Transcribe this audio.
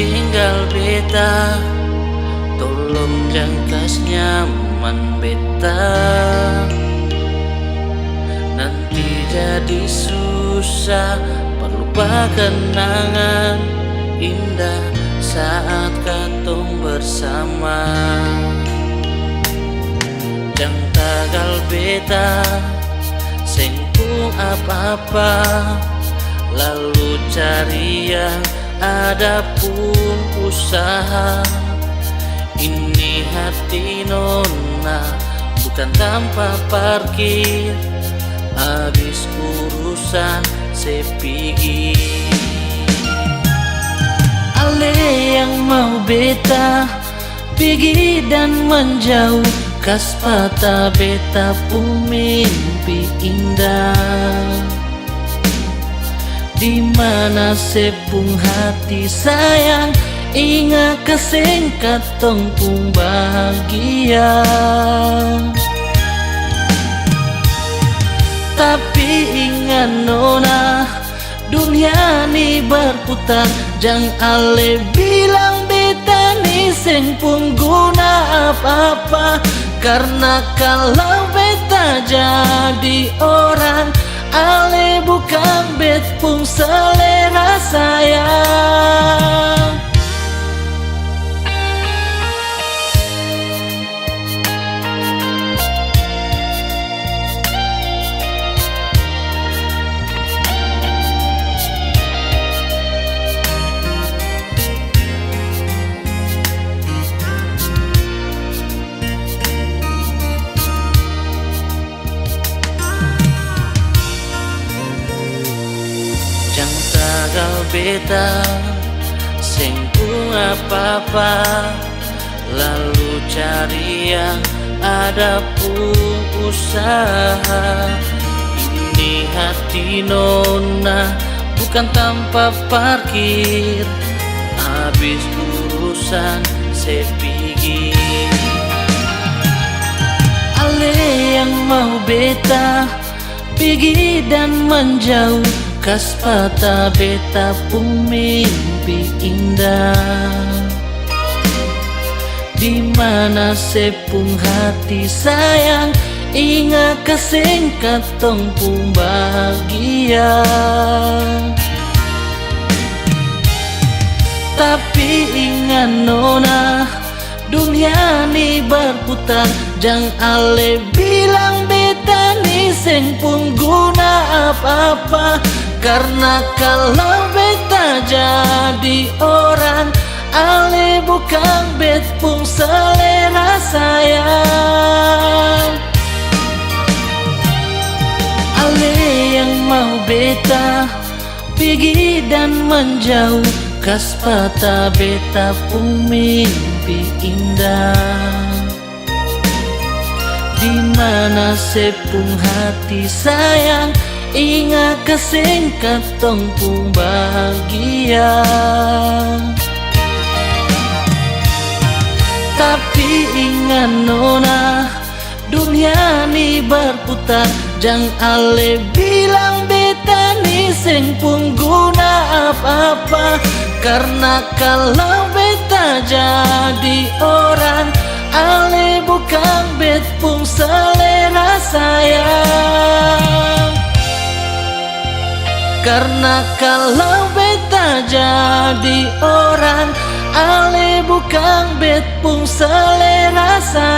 tinggal beta, tolong jangkas nyaman beta. Nanti jadi susah, perlupa kenangan indah saat katong bersama. Jang tagal beta, sengkung apa-apa, lalu cari yang ada pun usaha. Ini hati nona bukan tanpa parkir, habis urusan sepigi. Ale yang mau beta pergi dan menjauh, kas patah beta pun mimpi indah. Dimana sepung hati sayang, ingat kesengkat tong pun bahagia. Tapi ingat nona, dunia ni berputar, jang ale bilang beta ni seng pun guna apa-apa. Karena kalau beta jadi orang, ale bukan bet pun selera sayang. Tagal beta, sengkung apa-apa, lalu cari yang ada pun usaha. Ini hati nona bukan tanpa parkir, habis urusan sepigi. Ale yang mau beta pergi dan menjauh, kas patah beta pun mimpi indah. Dimana sepung hati sayang, ingat kesengkat tong pun bahagia. Tapi ingat nona, dunia ni berputar, jang ale bilang beta ni seng pun guna apa-apa. Karena kalau beta jadi orang, ale bukan bet pun selera sayang. Ale yang mau beta pergi dan menjauh, kas patah beta pun mimpi indah. Dimana sepung hati sayang, ingat kesengkat tong pun bahagia. Tapi ingat nona, dunia ni berputar, jang ale bilang beta ni seng pun guna apa-apa. Karena kalau beta jadi orang, ale bukan bet pun selera sayang. Karena kalau beta jadi orang, ale bukan bet pun selera sayang.